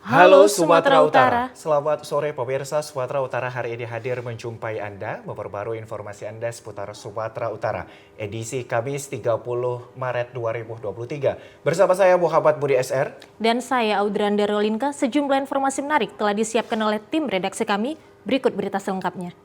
Halo Sumatera Utara. Selamat sore pemirsa. Sumatera Utara hari ini hadir menjumpai Anda, memperbarui informasi Anda seputar Sumatera Utara. Edisi Kamis 30 Maret 2023. Bersama saya Muhammad Budi SR. Dan saya Audrandha Rolinka. Sejumlah informasi menarik telah disiapkan oleh tim redaksi kami. Berikut berita selengkapnya.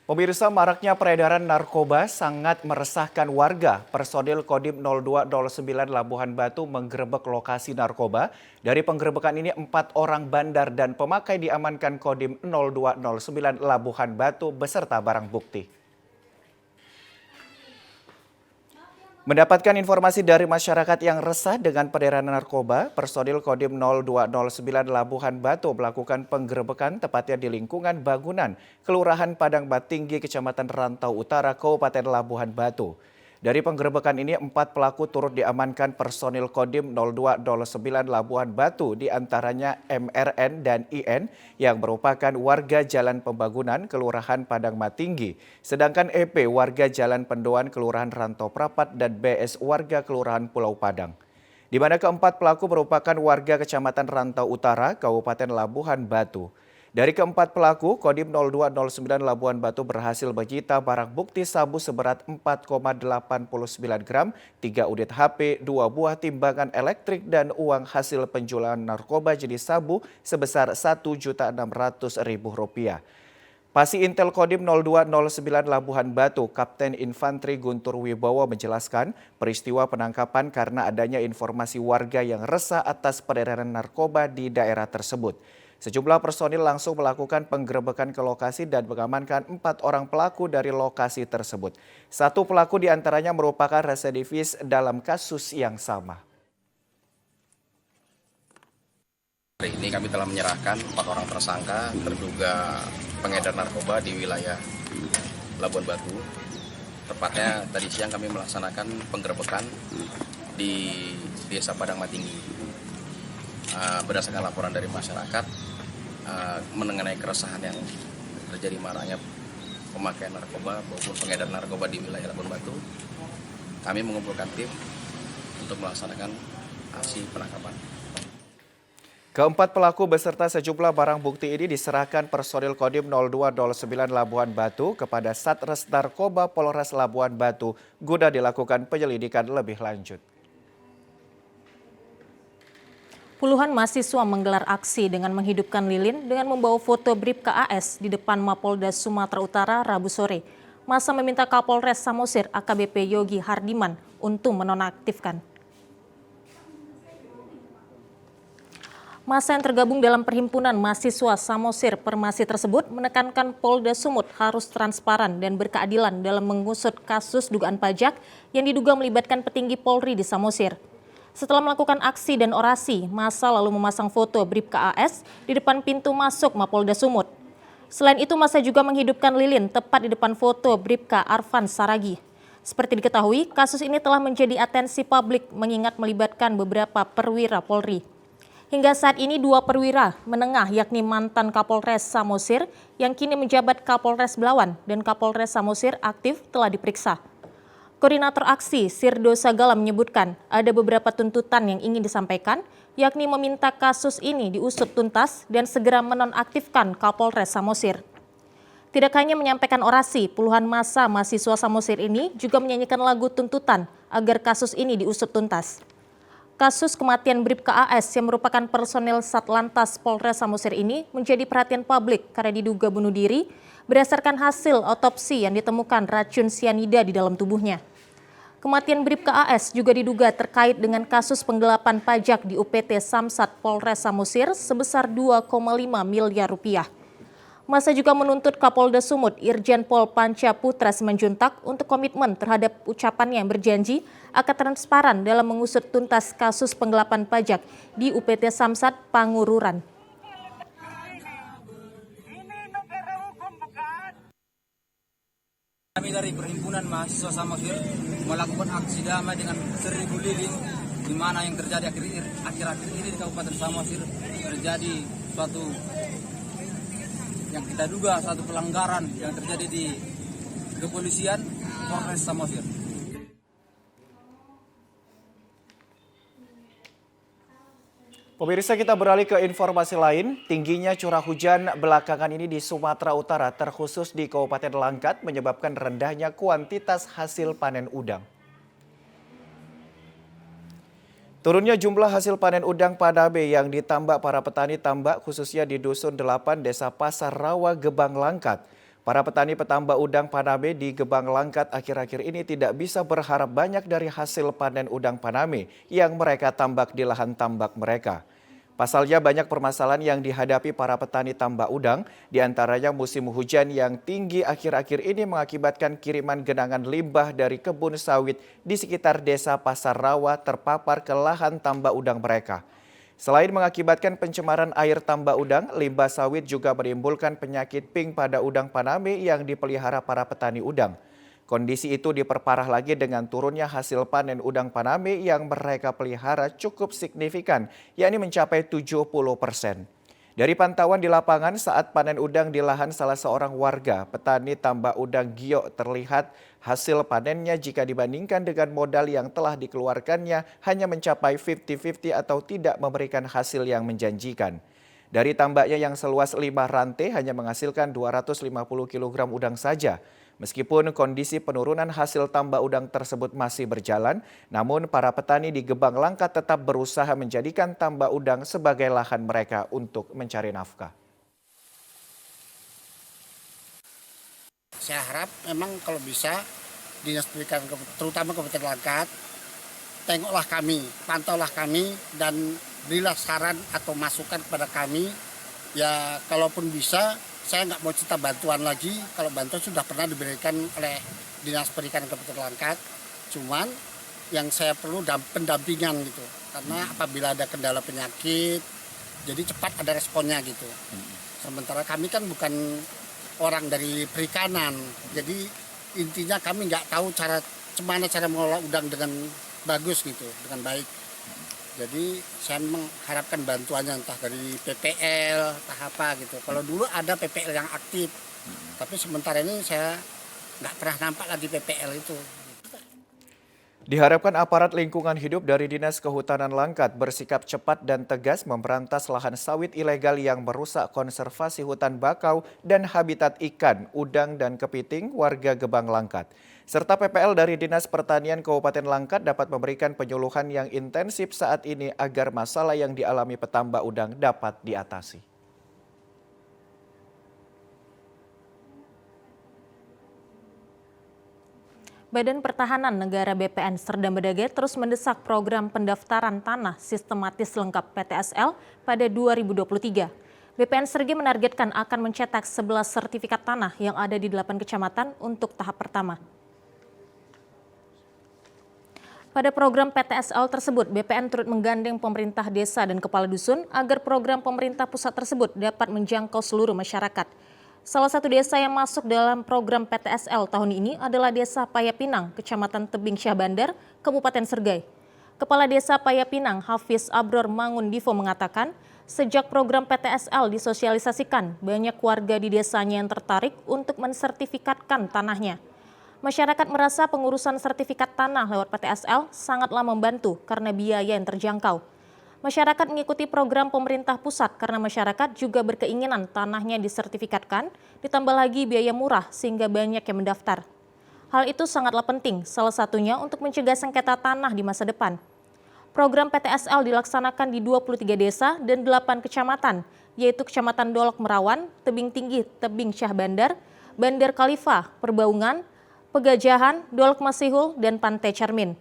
Pemirsa, maraknya peredaran narkoba sangat meresahkan warga. Personil Kodim 0209 Labuhan Batu menggerebek lokasi narkoba. Dari penggerebekan ini 4 orang bandar dan pemakai diamankan Kodim 0209 Labuhan Batu beserta barang bukti. Mendapatkan informasi dari masyarakat yang resah dengan peredaran narkoba, personil Kodim 0209 Labuhan Batu melakukan penggerebekan tepatnya di lingkungan bangunan Kelurahan Padang Batinggi, Kecamatan Rantau Utara, Kabupaten Labuhan Batu. Dari penggerebekan ini 4 pelaku turut diamankan personil Kodim 0209 Labuhan Batu, diantaranya MRN dan IN yang merupakan warga Jalan Pembangunan Kelurahan Padang Batinggi, sedangkan EP warga Jalan Pendoan Kelurahan Rantau Prapat dan BS warga Kelurahan Pulau Padang. Di mana keempat pelaku merupakan warga Kecamatan Rantau Utara, Kabupaten Labuhan Batu. Dari keempat pelaku, Kodim 0209 Labuhan Batu berhasil menyita barang bukti sabu seberat 4,89 gram, 3 unit HP, 2 buah timbangan elektrik, dan uang hasil penjualan narkoba jenis sabu sebesar Rp1.600.000. Pasi Intel Kodim 0209 Labuhan Batu, Kapten Infantri Guntur Wibowo menjelaskan peristiwa penangkapan karena adanya informasi warga yang resah atas peredaran narkoba di daerah tersebut. Sejumlah personil langsung melakukan penggerebekan ke lokasi dan mengamankan 4 orang pelaku dari lokasi tersebut. 1 pelaku diantaranya merupakan residivis dalam kasus yang sama. Hari ini kami telah menyerahkan 4 orang tersangka terduga pengedar narkoba di wilayah Labuhan Batu. Tepatnya tadi siang kami melaksanakan penggerebekan di Desa Padang Batinggi. Berdasarkan laporan dari masyarakat mengenai keresahan yang terjadi maraknya pemakaian narkoba maupun pengedar narkoba di wilayah Labuhan Batu, kami mengumpulkan tim untuk melaksanakan aksi penangkapan. Keempat pelaku beserta sejumlah barang bukti ini diserahkan personil Kodim 0209 Labuhan Batu kepada Satres Narkoba Polres Labuhan Batu guna dilakukan penyelidikan lebih lanjut. Puluhan mahasiswa menggelar aksi dengan menghidupkan lilin dengan membawa foto Bribka AS di depan Mapolda Sumatera Utara Rabu sore. Massa meminta Kapolres Samosir AKBP Yogi Hardiman untuk menonaktifkan. Massa yang tergabung dalam Perhimpunan Mahasiswa Samosir Permasi tersebut menekankan Polda Sumut harus transparan dan berkeadilan dalam mengusut kasus dugaan pajak yang diduga melibatkan petinggi Polri di Samosir. Setelah melakukan aksi dan orasi, massa lalu memasang foto Bribka AS di depan pintu masuk Mapolda Sumut. Selain itu, massa juga menghidupkan lilin tepat di depan foto Bribka Arfan Saragi. Seperti diketahui, kasus ini telah menjadi atensi publik mengingat melibatkan beberapa perwira Polri. Hingga saat ini 2 perwira menengah yakni mantan Kapolres Samosir yang kini menjabat Kapolres Belawan dan Kapolres Samosir aktif telah diperiksa. Koordinator aksi Sirdo Sagala menyebutkan ada beberapa tuntutan yang ingin disampaikan, yakni meminta kasus ini diusut tuntas dan segera menonaktifkan Kapolres Samosir. Tidak hanya menyampaikan orasi, puluhan massa mahasiswa Samosir ini juga menyanyikan lagu tuntutan agar kasus ini diusut tuntas. Kasus kematian Bribka AS yang merupakan personel Satlantas Polres Samosir ini menjadi perhatian publik karena diduga bunuh diri berdasarkan hasil otopsi yang ditemukan racun sianida di dalam tubuhnya. Kematian Bribka AS juga diduga terkait dengan kasus penggelapan pajak di UPT Samsat Polres Samosir sebesar 2,5 miliar rupiah. Massa juga menuntut Kapolda Sumut Irjen Pol Panca Putra Simanjuntak untuk komitmen terhadap ucapannya yang berjanji akan transparan dalam mengusut tuntas kasus penggelapan pajak di UPT Samsat Pangururan. Kami dari Perhimpunan Mahasiswa Samosir melakukan aksi damai dengan 1000 lilin, di mana yang terjadi akhir-akhir ini di Kabupaten Samosir terjadi suatu yang kita duga suatu pelanggaran yang terjadi di kepolisian Polres Samosir. Pemirsa, kita beralih ke informasi lain. Tingginya curah hujan belakangan ini di Sumatera Utara, terkhusus di Kabupaten Langkat, menyebabkan rendahnya kuantitas hasil panen udang. Turunnya jumlah hasil panen udang Panabe yang ditambak para petani tambak khususnya di Dusun 8 Desa Pasar Rawa, Gebang, Langkat. Para petani petambak udang Panabe di Gebang, Langkat akhir-akhir ini tidak bisa berharap banyak dari hasil panen udang Panabe yang mereka tambak di lahan tambak mereka. Pasalnya banyak permasalahan yang dihadapi para petani tambak udang, diantaranya musim hujan yang tinggi akhir-akhir ini mengakibatkan kiriman genangan limbah dari kebun sawit di sekitar Desa Pasar Rawa terpapar ke lahan tambak udang mereka. Selain mengakibatkan pencemaran air tambak udang, limbah sawit juga menimbulkan penyakit pink pada udang Panabe yang dipelihara para petani udang. Kondisi itu diperparah lagi dengan turunnya hasil panen udang Panabe yang mereka pelihara cukup signifikan, yakni mencapai 70%. Dari pantauan di lapangan saat panen udang di lahan salah seorang warga, petani tambak udang Gio, terlihat hasil panennya jika dibandingkan dengan modal yang telah dikeluarkannya hanya mencapai 50-50 atau tidak memberikan hasil yang menjanjikan. Dari tambaknya yang seluas 5 rantai hanya menghasilkan 250 kg udang saja. Meskipun kondisi penurunan hasil tambak udang tersebut masih berjalan, namun para petani di Gebang, Langkat tetap berusaha menjadikan tambak udang sebagai lahan mereka untuk mencari nafkah. Saya harap memang kalau bisa Dinas Pendidikan terutama Kabupaten Langkat, tengoklah kami, pantaulah kami dan berilah saran atau masukan kepada kami. Ya kalaupun bisa, saya nggak mau cerita bantuan lagi, kalau bantuan sudah pernah diberikan oleh Dinas Pendidikan Kabupaten Langkat. Cuman yang saya perlu pendampingan gitu, karena apabila ada kendala penyakit, jadi cepat ada responnya gitu. Sementara kami kan bukan orang dari perikanan, jadi intinya kami nggak tahu gimana cara mengolah udang dengan bagus gitu, dengan baik. Jadi saya mengharapkan bantuannya entah dari PPL, entah apa gitu. Kalau dulu ada PPL yang aktif, tapi sementara ini saya nggak pernah nampak lagi PPL itu. Diharapkan aparat lingkungan hidup dari Dinas Kehutanan Langkat bersikap cepat dan tegas memberantas lahan sawit ilegal yang merusak konservasi hutan bakau dan habitat ikan, udang, dan kepiting warga Gebang, Langkat. Serta PPL dari Dinas Pertanian Kabupaten Langkat dapat memberikan penyuluhan yang intensif saat ini agar masalah yang dialami petambak udang dapat diatasi. Badan Pertahanan Negara BPN Serdang Bedagai terus mendesak program pendaftaran tanah sistematis lengkap PTSL pada 2023. BPN Sergi menargetkan akan mencetak 11 sertifikat tanah yang ada di 8 kecamatan untuk tahap pertama. Pada program PTSL tersebut, BPN turut menggandeng pemerintah desa dan kepala dusun agar program pemerintah pusat tersebut dapat menjangkau seluruh masyarakat. Salah satu desa yang masuk dalam program PTSL tahun ini adalah Desa Payapinang, Kecamatan Tebing Syah Bandar, Kabupaten Sergai. Kepala Desa Payapinang, Hafiz Abror Mangundivo mengatakan, sejak program PTSL disosialisasikan, banyak warga di desanya yang tertarik untuk mensertifikatkan tanahnya. Masyarakat merasa pengurusan sertifikat tanah lewat PTSL sangatlah membantu karena biaya yang terjangkau. Masyarakat mengikuti program pemerintah pusat karena masyarakat juga berkeinginan tanahnya disertifikatkan, ditambah lagi biaya murah sehingga banyak yang mendaftar. Hal itu sangatlah penting, salah satunya untuk mencegah sengketa tanah di masa depan. Program PTSL dilaksanakan di 23 desa dan 8 kecamatan, yaitu Kecamatan Dolok Merawan, Tebing Tinggi, Tebing Syah Bandar, Bandar Khalifah, Perbaungan, Pegajahan, Dolok Masihul, dan Pantai Cermin.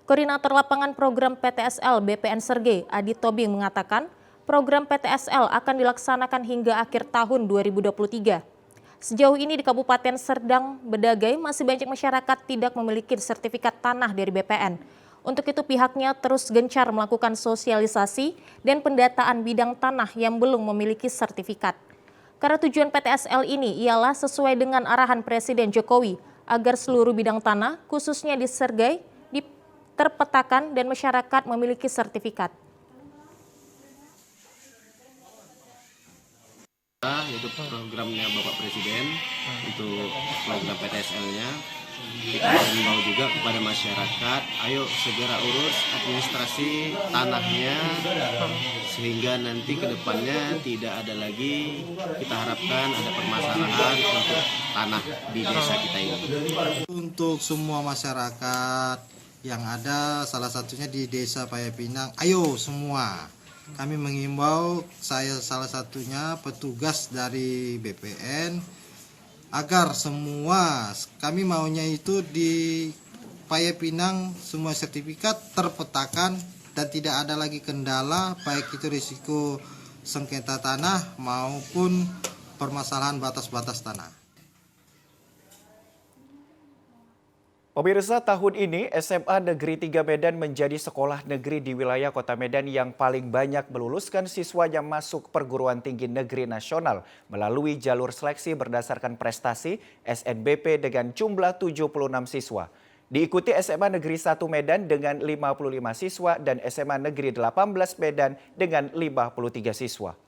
Koordinator Lapangan Program PTSL BPN Serge, Adi Tobing mengatakan, program PTSL akan dilaksanakan hingga akhir tahun 2023. Sejauh ini di Kabupaten Serdang Bedagai masih banyak masyarakat tidak memiliki sertifikat tanah dari BPN. Untuk itu pihaknya terus gencar melakukan sosialisasi dan pendataan bidang tanah yang belum memiliki sertifikat. Karena tujuan PTSL ini ialah sesuai dengan arahan Presiden Jokowi agar seluruh bidang tanah, khususnya di Sergai, terpetakan dan masyarakat memiliki sertifikat. yaitu programnya Bapak Presiden untuk program PTSL-nya. Kita himbau juga kepada masyarakat, ayo segera urus administrasi tanahnya sehingga nanti ke depannya tidak ada lagi, kita harapkan ada permasalahan untuk tanah di desa kita ini. Untuk semua masyarakat yang ada, salah satunya di Desa Payapinang, ayo semua. Kami mengimbau, saya salah satunya petugas dari BPN, agar semua, kami maunya itu di Payapinang semua sertifikat terpetakan dan tidak ada lagi kendala, baik itu risiko sengketa tanah maupun permasalahan batas-batas tanah. Pemirsa, tahun ini SMA Negeri 3 Medan menjadi sekolah negeri di wilayah Kota Medan yang paling banyak meluluskan siswanya masuk perguruan tinggi negeri nasional melalui jalur seleksi berdasarkan prestasi SNBP dengan jumlah 76 siswa. Diikuti SMA Negeri 1 Medan dengan 55 siswa dan SMA Negeri 18 Medan dengan 53 siswa.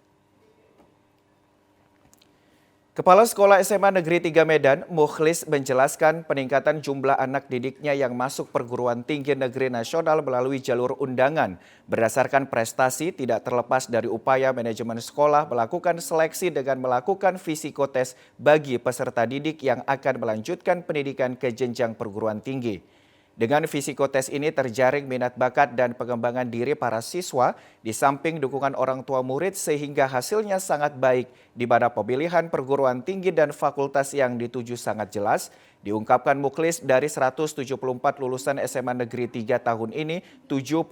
Kepala Sekolah SMA Negeri 3 Medan, Mukhlis, menjelaskan peningkatan jumlah anak didiknya yang masuk perguruan tinggi negeri nasional melalui jalur undangan. Berdasarkan prestasi tidak terlepas dari upaya manajemen sekolah melakukan seleksi dengan melakukan psikotes bagi peserta didik yang akan melanjutkan pendidikan ke jenjang perguruan tinggi. Dengan psikotes ini terjaring minat bakat dan pengembangan diri para siswa di samping dukungan orang tua murid sehingga hasilnya sangat baik di mana pemilihan perguruan tinggi dan fakultas yang dituju sangat jelas. Diungkapkan Mukhlis, dari 174 lulusan SMA Negeri 3 tahun ini, 76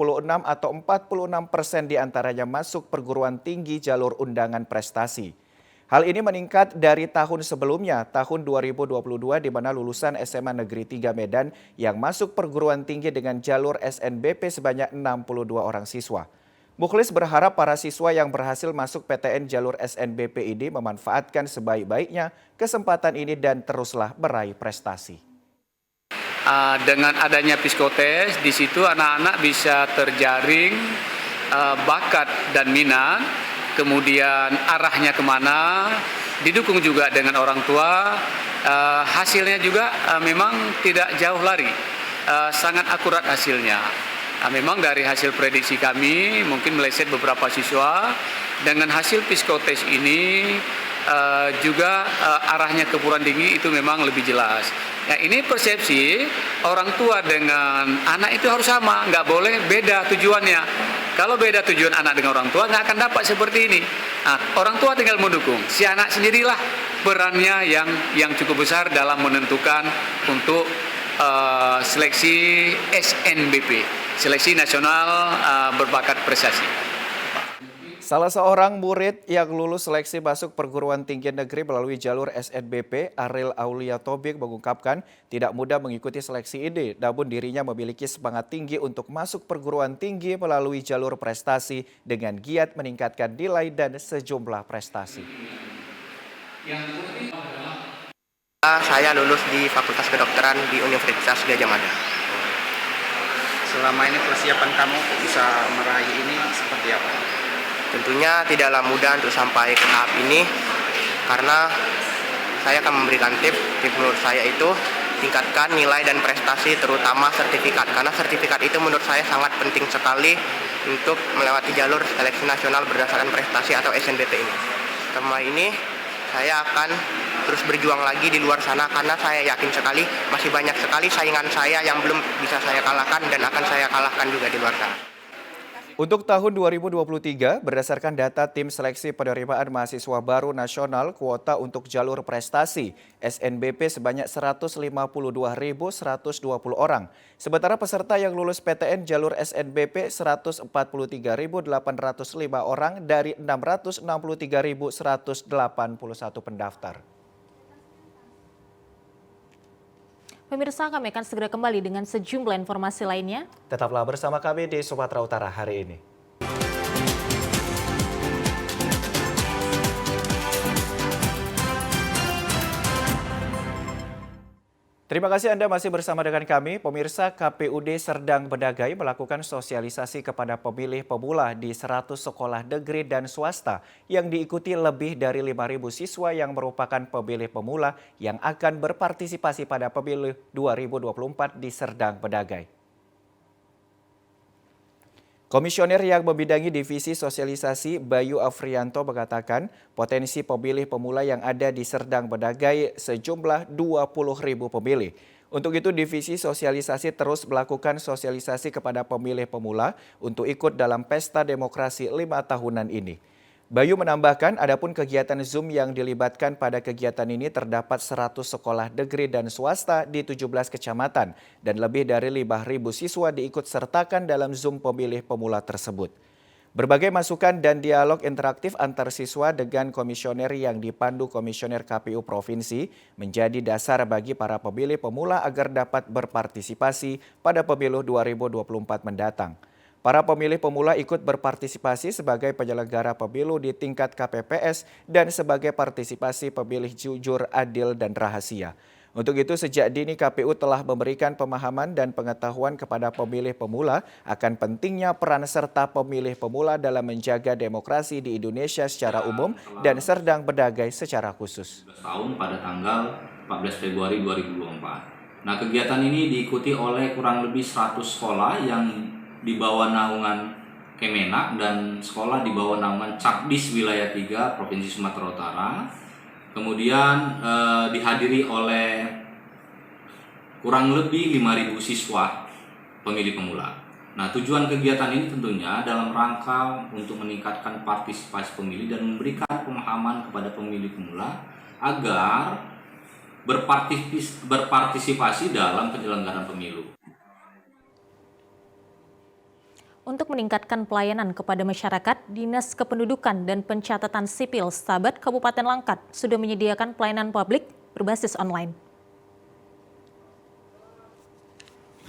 atau 46% diantaranya masuk perguruan tinggi jalur undangan prestasi. Hal ini meningkat dari tahun sebelumnya, tahun 2022 di mana lulusan SMA Negeri 3 Medan yang masuk perguruan tinggi dengan jalur SNBP sebanyak 62 orang siswa. Mukhlis berharap para siswa yang berhasil masuk PTN jalur SNBP ini memanfaatkan sebaik-baiknya kesempatan ini dan teruslah meraih prestasi. Dengan adanya psikotes, di situ anak-anak bisa terjaring bakat dan minat, kemudian arahnya kemana, didukung juga dengan orang tua, hasilnya juga memang tidak jauh lari, sangat akurat hasilnya. Memang dari hasil prediksi kami mungkin meleset beberapa siswa, dengan hasil psikotes ini juga arahnya ke perguruan tinggi itu memang lebih jelas. Nah, ini persepsi orang tua dengan anak itu harus sama, nggak boleh beda tujuannya. Kalau beda tujuan anak dengan orang tua nggak akan dapat seperti ini. Nah, orang tua tinggal mendukung, si anak sendirilah perannya yang cukup besar dalam menentukan untuk seleksi SNBP, seleksi nasional berbakat prestasi. Salah seorang murid yang lulus seleksi masuk perguruan tinggi negeri melalui jalur SNBP, Ariel Aulia Tobing, mengungkapkan tidak mudah mengikuti seleksi ini, namun dirinya memiliki semangat tinggi untuk masuk perguruan tinggi melalui jalur prestasi dengan giat meningkatkan nilai dan sejumlah prestasi. Saya lulus di Fakultas Kedokteran di Universitas Gadjah Mada. Selama ini persiapan kamu bisa meraih ini seperti apa? Tentunya tidaklah mudah untuk sampai ke tahap ini, karena saya akan memberikan tips menurut saya itu tingkatkan nilai dan prestasi, terutama sertifikat, karena sertifikat itu menurut saya sangat penting sekali untuk melewati jalur seleksi nasional berdasarkan prestasi atau SNBP ini. Setelah ini saya akan terus berjuang lagi di luar sana, karena saya yakin sekali masih banyak sekali saingan saya yang belum bisa saya kalahkan dan akan saya kalahkan juga di luar sana. Untuk tahun 2023, berdasarkan data Tim Seleksi Penerimaan Mahasiswa Baru Nasional, kuota untuk jalur prestasi SNBP sebanyak 152.120 orang. Sementara peserta yang lulus PTN jalur SNBP 143.805 orang dari 663.181 pendaftar. Pemirsa, kami akan segera kembali dengan sejumlah informasi lainnya. Tetaplah bersama kami di Sumatera Utara hari ini. Terima kasih Anda masih bersama dengan kami. Pemirsa, KPUD Serdang Bedagai melakukan sosialisasi kepada pemilih pemula di 100 sekolah negeri dan swasta yang diikuti lebih dari 5.000 siswa yang merupakan pemilih pemula yang akan berpartisipasi pada pemilu 2024 di Serdang Bedagai. Komisioner yang membidangi divisi sosialisasi Bayu Afrianto mengatakan potensi pemilih pemula yang ada di Serdang Bedagai sejumlah 20.000 pemilih. Untuk itu divisi sosialisasi terus melakukan sosialisasi kepada pemilih pemula untuk ikut dalam pesta demokrasi 5 tahunan ini. Bayu menambahkan adapun kegiatan Zoom yang dilibatkan pada kegiatan ini terdapat 100 sekolah negeri dan swasta di 17 kecamatan dan lebih dari 5.000 siswa diikut sertakan dalam Zoom pemilih pemula tersebut. Berbagai masukan dan dialog interaktif antar siswa dengan komisioner yang dipandu Komisioner KPU Provinsi menjadi dasar bagi para pemilih pemula agar dapat berpartisipasi pada pemilu 2024 mendatang. Para pemilih pemula ikut berpartisipasi sebagai penyelenggara pemilu di tingkat KPPS dan sebagai partisipasi pemilih jujur, adil, dan rahasia. Untuk itu sejak dini KPU telah memberikan pemahaman dan pengetahuan kepada pemilih pemula akan pentingnya peran serta pemilih pemula dalam menjaga demokrasi di Indonesia secara umum dan Serdang Bedagai secara khusus. Tahun pada tanggal 14 Februari 2024. Nah, kegiatan ini diikuti oleh kurang lebih 100 sekolah yang di bawah naungan Kemenak dan sekolah di bawah naungan Capdis Wilayah 3 Provinsi Sumatera Utara. Kemudian dihadiri oleh kurang lebih 5.000 siswa pemilih pemula. Nah, tujuan kegiatan ini tentunya dalam rangka untuk meningkatkan partisipasi pemilih dan memberikan pemahaman kepada pemilih pemula agar berpartisipasi dalam penyelenggaraan pemilu. Untuk meningkatkan pelayanan kepada masyarakat, Dinas Kependudukan dan Pencatatan Sipil Stabat Kabupaten Langkat sudah menyediakan pelayanan publik berbasis online.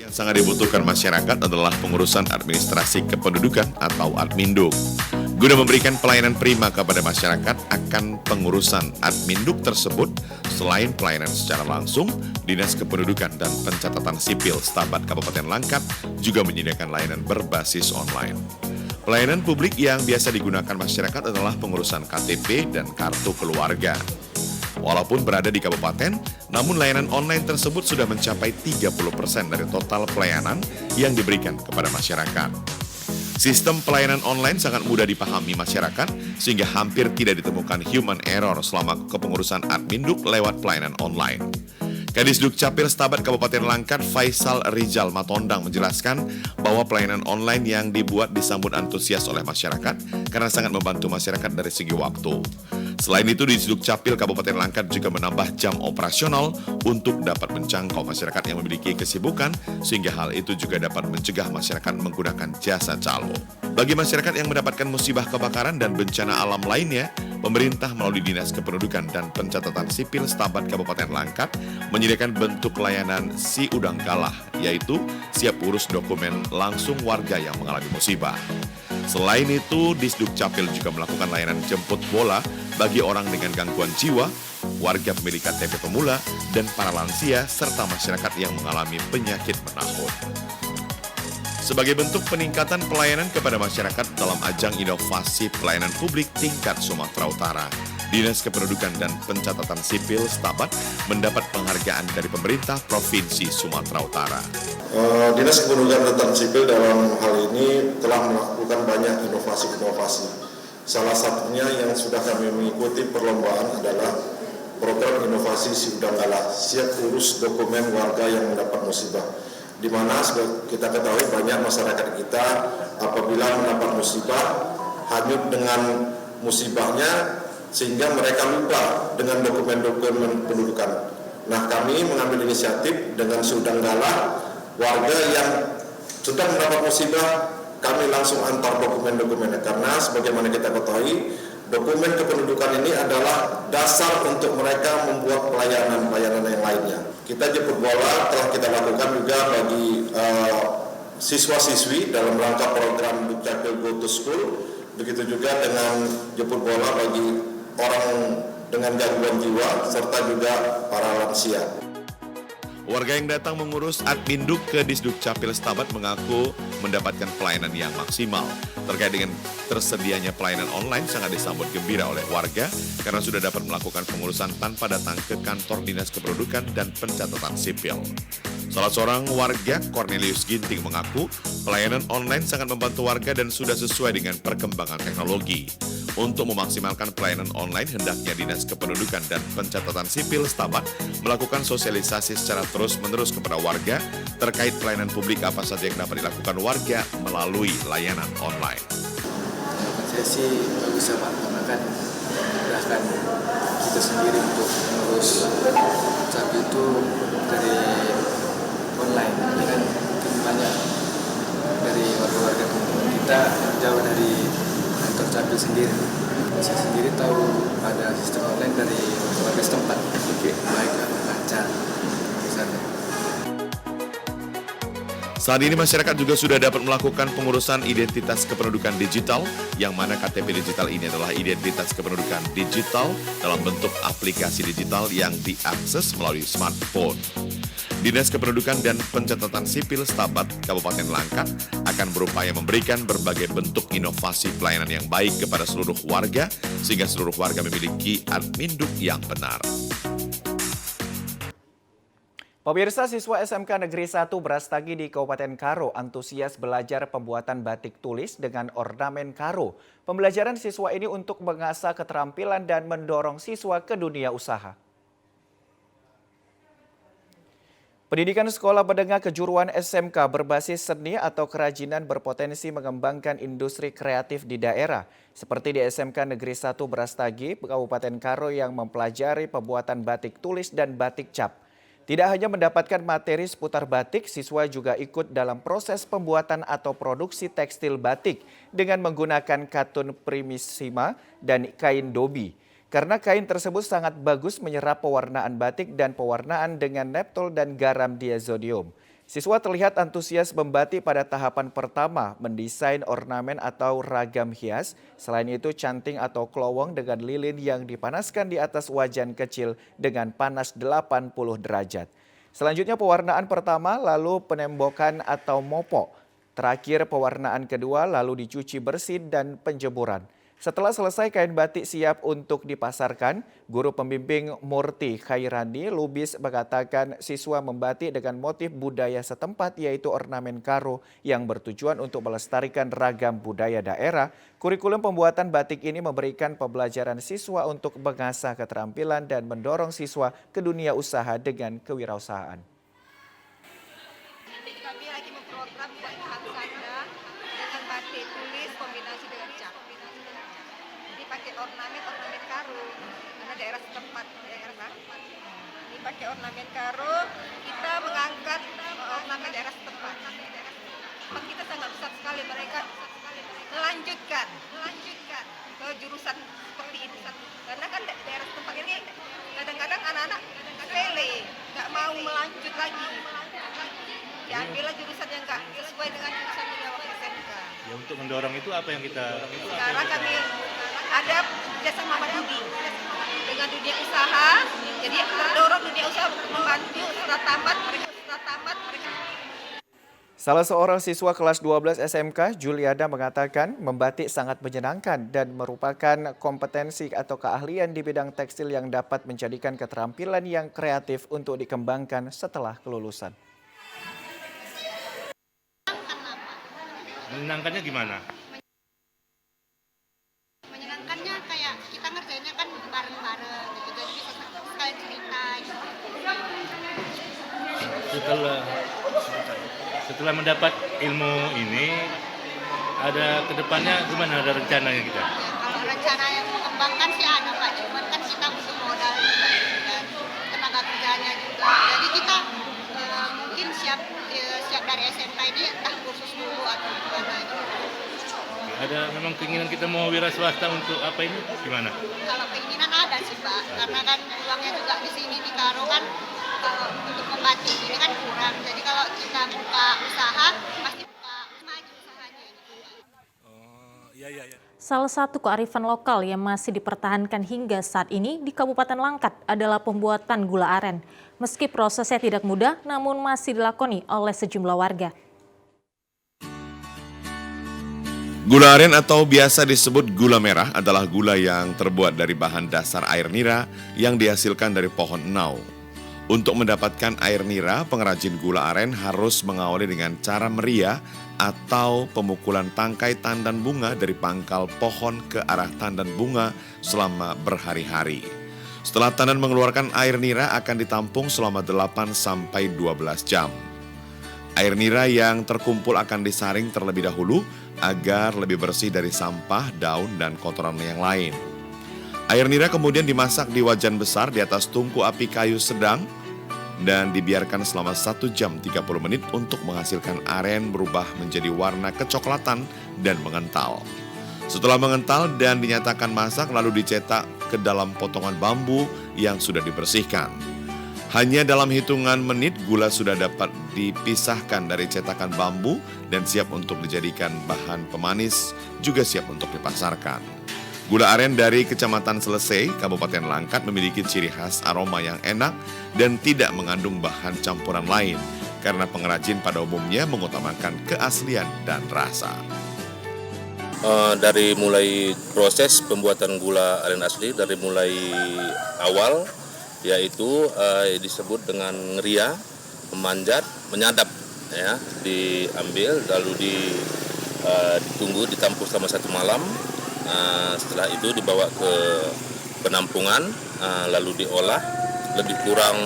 Yang sangat dibutuhkan masyarakat adalah pengurusan administrasi kependudukan atau Adminduk. Guna memberikan pelayanan prima kepada masyarakat akan pengurusan Adminduk tersebut, selain pelayanan secara langsung, Dinas Kependudukan dan Pencatatan Sipil Stabat Kabupaten Langkat juga menyediakan layanan berbasis online. Pelayanan publik yang biasa digunakan masyarakat adalah pengurusan KTP dan kartu keluarga. Walaupun berada di kabupaten, namun layanan online tersebut sudah mencapai 30% dari total pelayanan yang diberikan kepada masyarakat. Sistem pelayanan online sangat mudah dipahami masyarakat sehingga hampir tidak ditemukan human error selama kepengurusan Adminduk lewat pelayanan online. Kadis Dukcapil Stabat Kabupaten Langkat Faisal Rizal Matondang menjelaskan bahwa pelayanan online yang dibuat disambut antusias oleh masyarakat karena sangat membantu masyarakat dari segi waktu. Selain itu, di Dukcapil Kabupaten Langkat juga menambah jam operasional untuk dapat menjangkau masyarakat yang memiliki kesibukan, sehingga hal itu juga dapat mencegah masyarakat menggunakan jasa calo. Bagi masyarakat yang mendapatkan musibah kebakaran dan bencana alam lainnya, pemerintah melalui Dinas Kependudukan dan Pencatatan Sipil Stabat Kabupaten Langkat menyediakan bentuk layanan Si Udang Galah, yaitu siap urus dokumen langsung warga yang mengalami musibah. Selain itu, Disduk Capil juga melakukan layanan jemput bola bagi orang dengan gangguan jiwa, warga pemilik KTP pemula, dan para lansia, serta masyarakat yang mengalami penyakit menahun. Sebagai bentuk peningkatan pelayanan kepada masyarakat dalam ajang inovasi pelayanan publik tingkat Sumatera Utara, Dinas Kependudukan dan Pencatatan Sipil Stabat mendapat penghargaan dari pemerintah Provinsi Sumatera Utara. Dinas Kependudukan dan Pencatatan Sipil dalam hal ini telah melakukan banyak inovasi-inovasi. Salah satunya yang sudah kami mengikuti perlombaan adalah program inovasi Si Udang Galah, siap urus dokumen warga yang mendapat musibah. Di mana kita ketahui banyak masyarakat kita apabila mendapat musibah hanyut dengan musibahnya sehingga mereka lupa dengan dokumen-dokumen pendudukan. Nah, kami mengambil inisiatif dengan Si Udang Galah, warga yang sedang mendapat musibah kami langsung antar dokumen-dokumennya karena sebagaimana kita ketahui dokumen kependudukan ini adalah dasar untuk mereka membuat pelayanan-pelayanan yang lainnya. Kita jemput bola telah kita lakukan juga bagi siswa-siswi dalam rangka program Dukcapil Go to School. Begitu juga dengan jemput bola bagi orang dengan gangguan jiwa serta juga para lansia. Warga yang datang mengurus Adminduk ke Disduk Capil Stabat mengaku mendapatkan pelayanan yang maksimal. Terkait dengan tersedianya pelayanan online sangat disambut gembira oleh warga karena sudah dapat melakukan pengurusan tanpa datang ke kantor Dinas Kependudukan dan Pencatatan Sipil. Salah seorang warga, Cornelius Ginting, mengaku pelayanan online sangat membantu warga dan sudah sesuai dengan perkembangan teknologi. Untuk memaksimalkan pelayanan online, hendaknya Dinas Kependudukan dan Pencatatan Sipil Stabat melakukan sosialisasi secara terus-menerus kepada warga terkait pelayanan publik apa saja yang dapat dilakukan warga melalui layanan online. Saya sih bagus ya Pak, karena kan memudahkan kita sendiri untuk mengurus Capil itu dari online. Ini kan banyak dari warga-warga kita jauh dari kantor Capil sendiri. Saya sendiri tahu ada sistem online dari warga setempat. Baik, lancar di sana. Saat ini masyarakat juga sudah dapat melakukan pengurusan identitas kependudukan digital, yang mana KTP digital ini adalah identitas kependudukan digital dalam bentuk aplikasi digital yang diakses melalui smartphone. Dinas Kependudukan dan Pencatatan Sipil Stabat Kabupaten Langkat akan berupaya memberikan berbagai bentuk inovasi pelayanan yang baik kepada seluruh warga, sehingga seluruh warga memiliki Adminduk yang benar. Pemirsa, siswa SMK Negeri 1 Brastagi di Kabupaten Karo antusias belajar pembuatan batik tulis dengan ornamen karo. Pembelajaran siswa ini untuk mengasah keterampilan dan mendorong siswa ke dunia usaha. Pendidikan Sekolah Menengah Kejuruan SMK berbasis seni atau kerajinan berpotensi mengembangkan industri kreatif di daerah. Seperti di SMK Negeri 1 Brastagi, Kabupaten Karo yang mempelajari pembuatan batik tulis dan batik cap. Tidak hanya mendapatkan materi seputar batik, siswa juga ikut dalam proses pembuatan atau produksi tekstil batik dengan menggunakan katun primissima dan kain dobi. Karena kain tersebut sangat bagus menyerap pewarnaan batik dan pewarnaan dengan neptol dan garam diazodium. Siswa terlihat antusias membatik pada tahapan pertama, mendesain ornamen atau ragam hias. Selain itu, canting atau klowong dengan lilin yang dipanaskan di atas wajan kecil dengan panas 80 derajat. Selanjutnya pewarnaan pertama, lalu penembokan atau mopok. Terakhir pewarnaan kedua, lalu dicuci bersih dan penjemuran. Setelah selesai kain batik siap untuk dipasarkan, guru pembimbing Murti Khairani Lubis mengatakan siswa membatik dengan motif budaya setempat yaitu ornamen karo yang bertujuan untuk melestarikan ragam budaya daerah. Kurikulum pembuatan batik ini memberikan pembelajaran siswa untuk mengasah keterampilan dan mendorong siswa ke dunia usaha dengan kewirausahaan. Kami lagi memprogram buat dengan batik tulis kombinasi dengan cap. Pakai ornamen karo karena daerah setempat ini pakai ornamen karo, kita mengangkat ornamen daerah setempat. Kita sangat besar sekali, mereka melanjutkan ke jurusan seperti ini karena kan daerah setempat ini kadang-kadang anak-anak sepele nggak mau melanjut lagi, diambillah jurusan yang nggak sesuai dengan jurusan yang waktu SMK. Ya, untuk mendorong itu apa yang kita sekarang kami ada kerjasama sama Dudi dengan dunia usaha, jadi mendorong dunia usaha membantu setelah tamat mereka. Salah seorang siswa kelas 12 SMK, Juliana, mengatakan membatik sangat menyenangkan dan merupakan kompetensi atau keahlian di bidang tekstil yang dapat menjadikan keterampilan yang kreatif untuk dikembangkan setelah kelulusan. menyenangkannya gimana? Setelah mendapat ilmu ini, ada kedepannya gimana, ada rencananya kita? Kalau rencana yang mengembangkan sih ada Pak, cuman kan kita butuh modal dan tenaga kerjanya juga. Jadi kita mungkin siap dari SMK ini entah kursus dulu atau gimana gitu. Ada memang keinginan kita mau wira swasta untuk apa ini gimana? Kalau keinginan ada sih Pak, karena kan uangnya juga di sini di Karo kan untuk membatik ini kan kurang. Jadi kalau kita buka usaha pasti buka maju usahanya gitu. Salah satu kearifan lokal yang masih dipertahankan hingga saat ini di Kabupaten Langkat adalah pembuatan gula aren. Meski prosesnya tidak mudah, namun masih dilakoni oleh sejumlah warga. Gula aren atau biasa disebut gula merah adalah gula yang terbuat dari bahan dasar air nira yang dihasilkan dari pohon enau. Untuk mendapatkan air nira, pengrajin gula aren harus mengawali dengan cara meriah atau pemukulan tangkai tandan bunga dari pangkal pohon ke arah tandan bunga selama berhari-hari. Setelah tandan mengeluarkan air nira akan ditampung selama 8 sampai 12 jam. Air nira yang terkumpul akan disaring terlebih dahulu agar lebih bersih dari sampah, daun, dan kotoran yang lain. Air nira kemudian dimasak di wajan besar di atas tungku api kayu sedang dan dibiarkan selama 1 jam 30 menit untuk menghasilkan aren berubah menjadi warna kecoklatan dan mengental. Setelah mengental dan dinyatakan masak lalu dicetak ke dalam potongan bambu yang sudah dibersihkan. Hanya dalam hitungan menit gula sudah dapat dipisahkan dari cetakan bambu dan siap untuk dijadikan bahan pemanis, juga siap untuk dipasarkan. Gula aren dari Kecamatan Selesai, Kabupaten Langkat memiliki ciri khas aroma yang enak dan tidak mengandung bahan campuran lain karena pengrajin pada umumnya mengutamakan keaslian dan rasa. Dari mulai proses pembuatan gula aren asli, dari mulai awal yaitu disebut dengan ngeria, memanjat, menyadap, ya, diambil lalu ditunggu ditampung selama 1 malam. Setelah itu dibawa ke penampungan, lalu diolah lebih kurang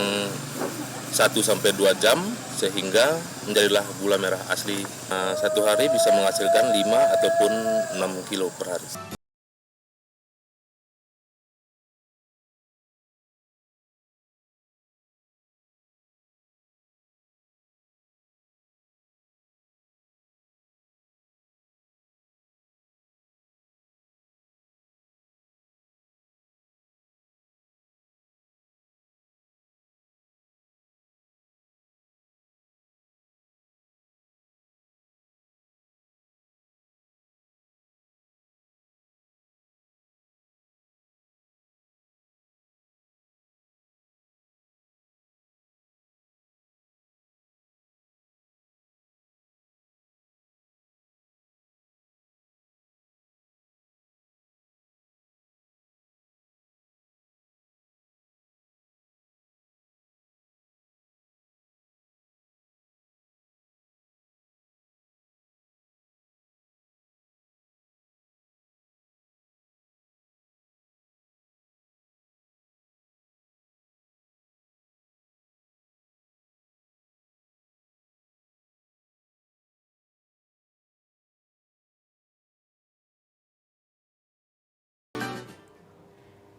1 sampai 2 jam sehingga menjadilah gula merah asli. 1 hari bisa menghasilkan 5 ataupun 6 kilo per hari.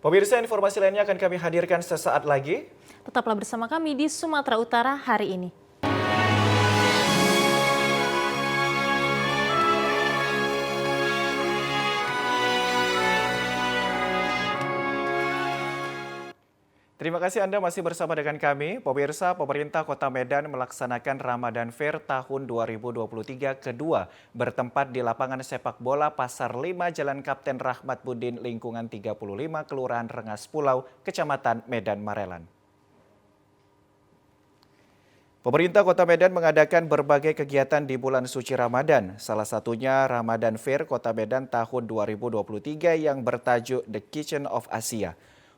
Pemirsa, informasi lainnya akan kami hadirkan sesaat lagi. Tetaplah bersama kami di Sumatera Utara hari ini. Terima kasih Anda masih bersama dengan kami. Pemirsa, pemerintah Kota Medan melaksanakan Ramadan Fair tahun 2023 kedua bertempat di lapangan sepak bola Pasar 5 Jalan Kapten Rahmat Budin lingkungan 35 Kelurahan Rengas Pulau, Kecamatan Medan Marelan. Pemerintah Kota Medan mengadakan berbagai kegiatan di bulan suci Ramadan. Salah satunya Ramadan Fair Kota Medan tahun 2023 yang bertajuk The Kitchen of Asia.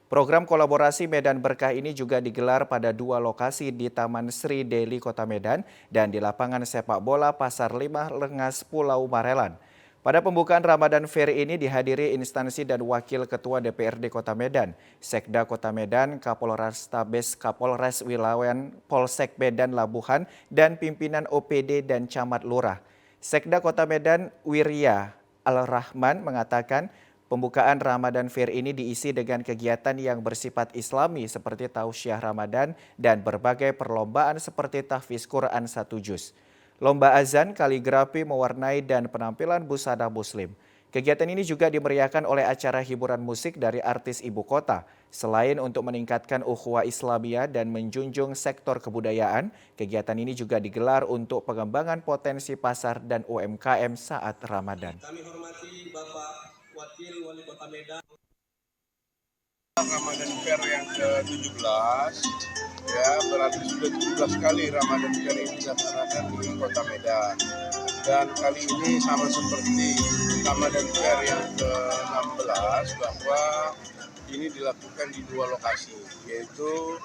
Program kolaborasi Medan Berkah ini juga digelar pada 2 lokasi di Taman Sri Deli Kota Medan dan di lapangan sepak bola Pasar 5 Rengas Pulau Marelan. Pada pembukaan Ramadan Fair ini dihadiri instansi dan wakil ketua DPRD Kota Medan, Sekda Kota Medan, Kapolres Tabes Kapolres Wilayan Polsek Medan Labuhan, dan pimpinan OPD dan Camat Lurah. Sekda Kota Medan Wirya Al-Rahman mengatakan pembukaan Ramadan Fair ini diisi dengan kegiatan yang bersifat Islami seperti tausiah Ramadan dan berbagai perlombaan seperti tahfiz Quran 1 juz. Lomba azan, kaligrafi mewarnai dan penampilan busana muslim. Kegiatan ini juga dimeriahkan oleh acara hiburan musik dari artis ibu kota. Selain untuk meningkatkan ukhuwah Islamiyah dan menjunjung sektor kebudayaan, kegiatan ini juga digelar untuk pengembangan potensi pasar dan UMKM saat Ramadan. Kami hormati Bapak Wakil Wali Kota Medan. Ramadan Fair yang ke-17, ya berarti sudah 17 kali Ramadan Fair ini dilaksanakan di Kota Medan. Dan kali ini sama seperti Ramadan Fair yang ke-16 bahwa ini dilakukan di dua lokasi, yaitu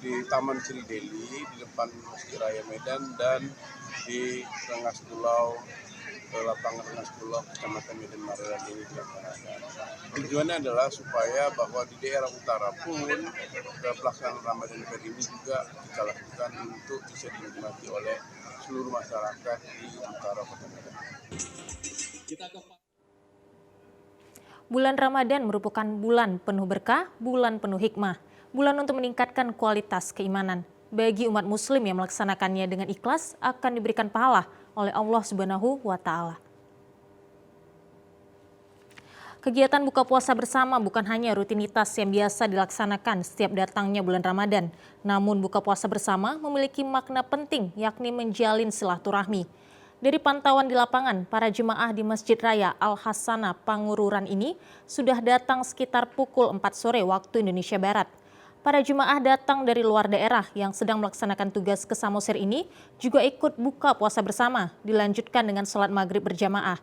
di Taman Sri Deli di depan Masjid Raya Medan dan di Rengas Pulau, lapangan Rengas Pulau, Kecamatan Medan Maradan ini dilaksanakan. Tujuannya adalah supaya bahwa di daerah utara pun pelaksanaan Ramadan Fair ini juga kita lakukan untuk bisa dinikmati oleh seluruh masyarakat di utara Kota Medan. Bulan Ramadan merupakan bulan penuh berkah, bulan penuh hikmah, bulan untuk meningkatkan kualitas keimanan. Bagi umat muslim yang melaksanakannya dengan ikhlas akan diberikan pahala oleh Allah Subhanahu wa Ta'ala. Kegiatan buka puasa bersama bukan hanya rutinitas yang biasa dilaksanakan setiap datangnya bulan Ramadan. Namun buka puasa bersama memiliki makna penting, yakni menjalin silaturahmi. Dari pantauan di lapangan, para jemaah di Masjid Raya Al-Hasanah Pangururan ini sudah datang sekitar pukul 4 sore waktu Indonesia Barat. Para jemaah datang dari luar daerah yang sedang melaksanakan tugas ke Samosir ini juga ikut buka puasa bersama, dilanjutkan dengan sholat maghrib berjamaah.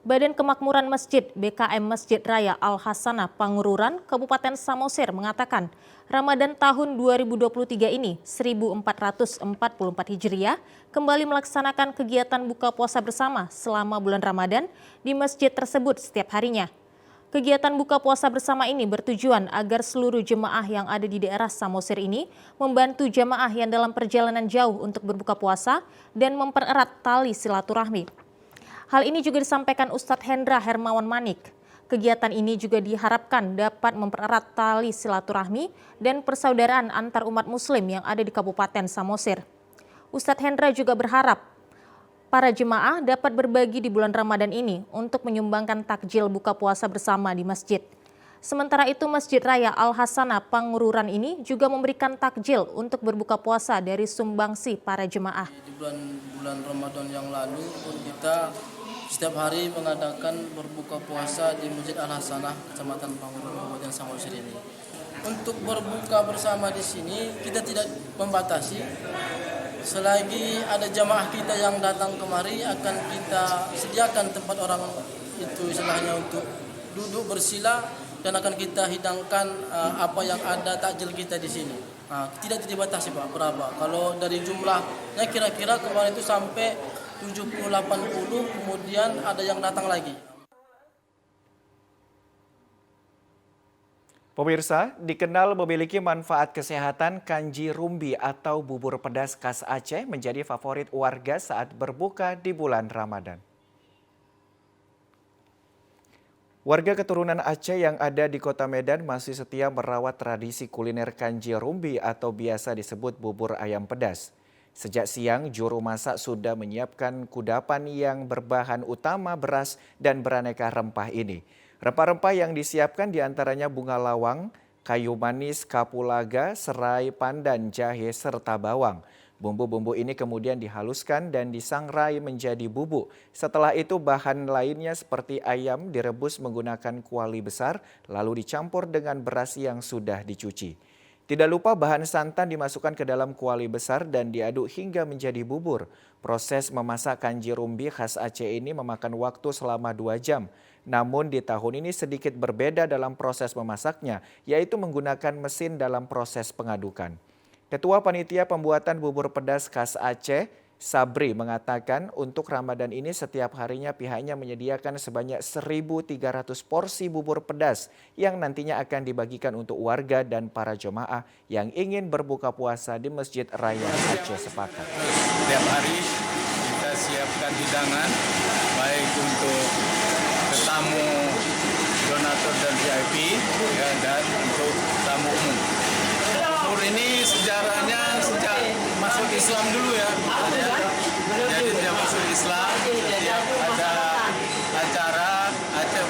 Badan Kemakmuran Masjid BKM Masjid Raya Al-Hasanah Pangururan, Kabupaten Samosir mengatakan Ramadan tahun 2023 ini 1444 Hijriah kembali melaksanakan kegiatan buka puasa bersama selama bulan Ramadan di masjid tersebut setiap harinya. Kegiatan buka puasa bersama ini bertujuan agar seluruh jemaah yang ada di daerah Samosir ini membantu jemaah yang dalam perjalanan jauh untuk berbuka puasa dan mempererat tali silaturahmi. Hal ini juga disampaikan Ustadz Hendra Hermawan Manik. Kegiatan ini juga diharapkan dapat mempererat tali silaturahmi dan persaudaraan antar umat muslim yang ada di Kabupaten Samosir. Ustadz Hendra juga berharap para jemaah dapat berbagi di bulan Ramadan ini untuk menyumbangkan takjil buka puasa bersama di masjid. Sementara itu Masjid Raya Al-Hasanah Pangururan ini juga memberikan takjil untuk berbuka puasa dari sumbangsi para jemaah. Di bulan Ramadan yang lalu pun kita setiap hari mengadakan berbuka puasa di Masjid Al-Hasanah Kecamatan Pangururan Kabupaten Samosir ini. Untuk berbuka bersama di sini kita tidak membatasi. Selagi ada jamaah kita yang datang kemari akan kita sediakan tempat orang itu istilahnya untuk duduk bersila dan akan kita hidangkan apa yang ada takjil kita di sini. Tidak dibatasi Pak berapa. Kalau dari jumlahnya kira-kira kemarin itu sampai 70-80, kemudian ada yang datang lagi. Pemirsa, dikenal memiliki manfaat kesehatan, kanji rumbi atau bubur pedas khas Aceh menjadi favorit warga saat berbuka di bulan Ramadan. Warga keturunan Aceh yang ada di Kota Medan masih setia merawat tradisi kuliner kanji rumbi atau biasa disebut bubur ayam pedas. Sejak siang, juru masak sudah menyiapkan kudapan yang berbahan utama beras dan beraneka rempah ini. Rempah-rempah yang disiapkan diantaranya bunga lawang, kayu manis, kapulaga, serai, pandan, jahe, serta bawang. Bumbu-bumbu ini kemudian dihaluskan dan disangrai menjadi bubuk. Setelah itu bahan lainnya seperti ayam direbus menggunakan kuali besar, lalu dicampur dengan beras yang sudah dicuci. Tidak lupa bahan santan dimasukkan ke dalam kuali besar dan diaduk hingga menjadi bubur. Proses memasak kanji rumbi khas Aceh ini memakan waktu selama 2 jam. Namun di tahun ini sedikit berbeda dalam proses memasaknya, yaitu menggunakan mesin dalam proses pengadukan. Ketua Panitia Pembuatan Bubur Pedas khas Aceh, Sabri, mengatakan untuk Ramadan ini setiap harinya pihaknya menyediakan sebanyak 1.300 porsi bubur pedas yang nantinya akan dibagikan untuk warga dan para jemaah yang ingin berbuka puasa di Masjid Raya Aceh Sepakat. Setiap hari kita siapkan hidangan baik untuk tamu, donatur dan VIP ya, dan untuk tamu umum. Bubur ini sejarahnya sejak masuk Islam dulu ya. Jadi sejak masuk Islam setiap ada acara Aceh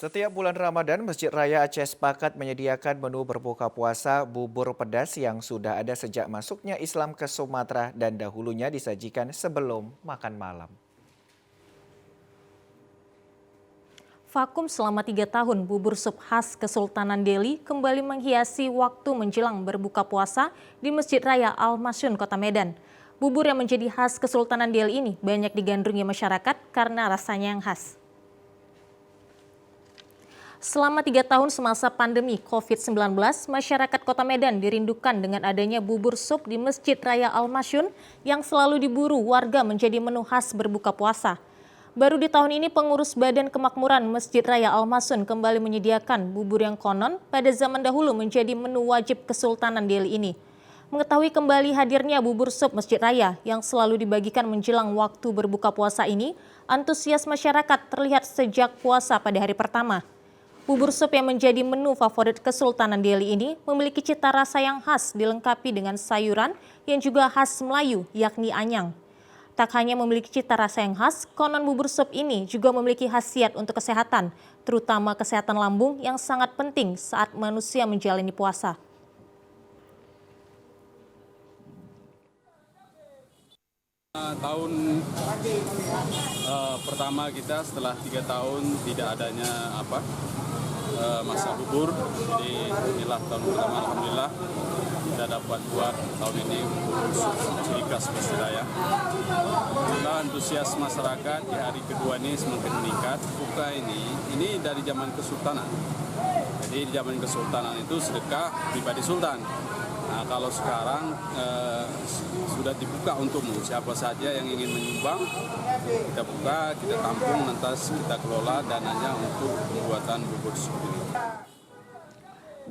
Setiap bulan Ramadan, Masjid Raya Aceh sepakat menyediakan menu berbuka puasa bubur pedas yang sudah ada sejak masuknya Islam ke Sumatera dan dahulunya disajikan sebelum makan malam. Vakum selama 3 tahun, bubur sup khas Kesultanan Delhi kembali menghiasi waktu menjelang berbuka puasa di Masjid Raya Al-Masyun, Kota Medan. Bubur yang menjadi khas Kesultanan Delhi ini banyak digandrungi masyarakat karena rasanya yang khas. Selama 3 tahun semasa pandemi COVID-19, masyarakat Kota Medan dirindukan dengan adanya bubur sup di Masjid Raya Al-Masyun yang selalu diburu warga menjadi menu khas berbuka puasa. Baru di tahun ini pengurus Badan Kemakmuran Masjid Raya Al-Masyun kembali menyediakan bubur yang konon pada zaman dahulu menjadi menu wajib Kesultanan Delhi ini. Mengetahui kembali hadirnya bubur sup Masjid Raya yang selalu dibagikan menjelang waktu berbuka puasa ini, antusias masyarakat terlihat sejak puasa pada hari pertama. Bubur sup yang menjadi menu favorit Kesultanan Delhi ini memiliki cita rasa yang khas dilengkapi dengan sayuran yang juga khas Melayu, yakni anyang. Tak hanya memiliki cita rasa yang khas, konon bubur sup ini juga memiliki khasiat untuk kesehatan, terutama kesehatan lambung yang sangat penting saat manusia menjalani puasa. Tahun pertama kita setelah 3 tahun tidak adanya masak bubur, jadi inilah tahun pertama alhamdulillah kita dapat buat tahun ini bubur sup ciri khas Masjid Raya. Kita antusias masyarakat di hari kedua ini semakin meningkat. Buka ini dari zaman Kesultanan. Jadi di zaman Kesultanan itu sedekah pribadi Sultan. Nah, kalau sekarang sudah dibuka untukmu, siapa saja yang ingin menyumbang, kita buka, kita tampung, lantas kita kelola dananya untuk pembuatan bubur sup ini.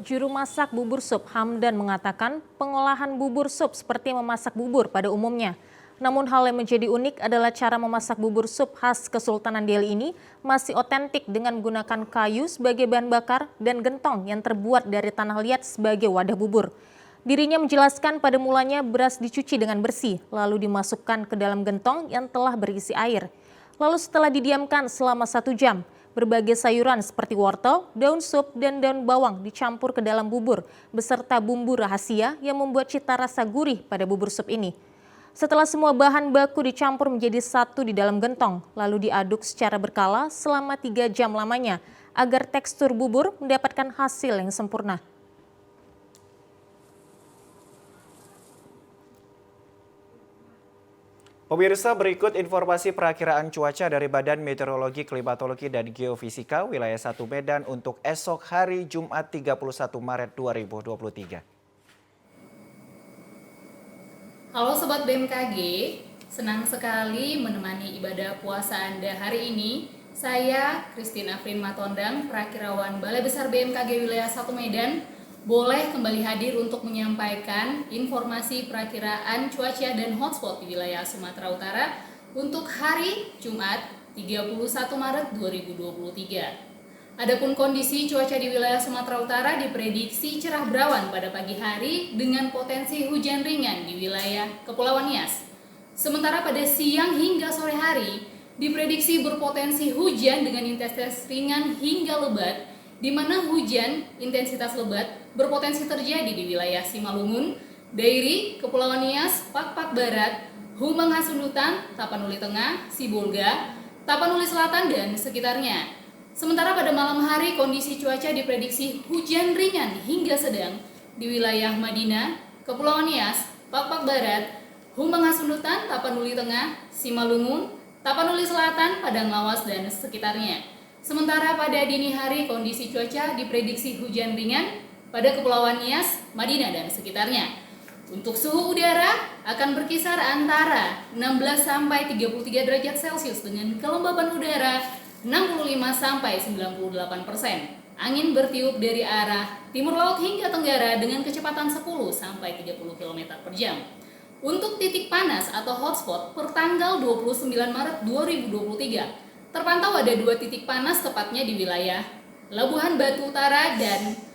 Juru masak bubur sup Hamdan mengatakan pengolahan bubur sup seperti memasak bubur pada umumnya. Namun hal yang menjadi unik adalah cara memasak bubur sup khas Kesultanan Delhi ini masih otentik dengan menggunakan kayu sebagai bahan bakar dan gentong yang terbuat dari tanah liat sebagai wadah bubur. Dirinya menjelaskan pada mulanya beras dicuci dengan bersih, lalu dimasukkan ke dalam gentong yang telah berisi air. Lalu setelah didiamkan selama 1 jam, berbagai sayuran seperti wortel, daun sup, dan daun bawang dicampur ke dalam bubur, beserta bumbu rahasia yang membuat cita rasa gurih pada bubur sup ini. Setelah semua bahan baku dicampur menjadi satu di dalam gentong, lalu diaduk secara berkala selama 3 jam lamanya, agar tekstur bubur mendapatkan hasil yang sempurna. Pemirsa, berikut informasi perakiraan cuaca dari Badan Meteorologi, Klimatologi, dan Geofisika wilayah 1 Medan untuk esok hari Jumat 31 Maret 2023. Halo Sobat BMKG, senang sekali menemani ibadah puasa Anda hari ini. Saya, Christine Afrin Matondang, Perakirawan Balai Besar BMKG wilayah 1 Medan, boleh kembali hadir untuk menyampaikan informasi perakiraan cuaca dan hotspot di wilayah Sumatera Utara untuk hari Jumat 31 Maret 2023. Adapun kondisi cuaca di wilayah Sumatera Utara diprediksi cerah berawan pada pagi hari dengan potensi hujan ringan di wilayah Kepulauan Nias. Sementara pada siang hingga sore hari diprediksi berpotensi hujan dengan intensitas ringan hingga lebat, di mana hujan intensitas lebat berpotensi terjadi di wilayah Simalungun, Dairi, Kepulauan Nias, Pakpak Barat, Humbang Hasundutan, Tapanuli Tengah, Sibolga, Tapanuli Selatan, dan sekitarnya. Sementara pada malam hari kondisi cuaca diprediksi hujan ringan hingga sedang di wilayah Madinah, Kepulauan Nias, Pakpak Barat, Humbang Hasundutan, Tapanuli Tengah, Simalungun, Tapanuli Selatan, Padang Lawas, dan sekitarnya. Sementara pada dini hari kondisi cuaca diprediksi hujan ringan pada Kepulauan Nias, Madinah, dan sekitarnya. Untuk suhu udara akan berkisar antara 16 sampai 33 derajat Celcius dengan kelembaban udara 65 sampai 98%. Angin bertiup dari arah timur laut hingga tenggara dengan kecepatan 10 sampai 30 km per jam. Untuk titik panas atau hotspot per tanggal 29 Maret 2023, terpantau ada 2 titik panas tepatnya di wilayah Labuhan Batu Utara dan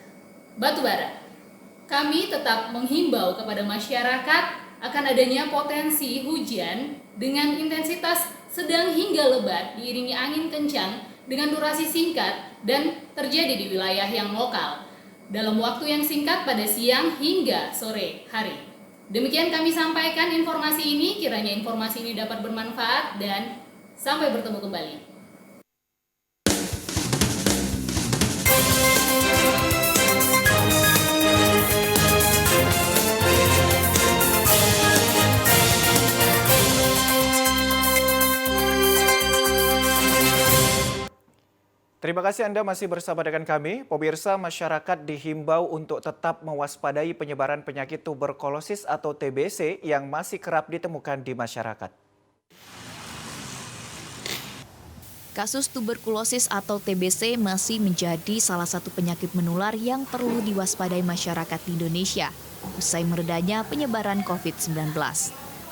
Batubara. Kami tetap menghimbau kepada masyarakat akan adanya potensi hujan dengan intensitas sedang hingga lebat diiringi angin kencang dengan durasi singkat dan terjadi di wilayah yang lokal dalam waktu yang singkat pada siang hingga sore hari. Demikian kami sampaikan informasi ini, kiranya informasi ini dapat bermanfaat dan sampai bertemu kembali. Terima kasih Anda masih bersama dengan kami. Pemirsa, masyarakat dihimbau untuk tetap mewaspadai penyebaran penyakit tuberkulosis atau TBC yang masih kerap ditemukan di masyarakat. Kasus tuberkulosis atau TBC masih menjadi salah satu penyakit menular yang perlu diwaspadai masyarakat di Indonesia usai meredanya penyebaran COVID-19.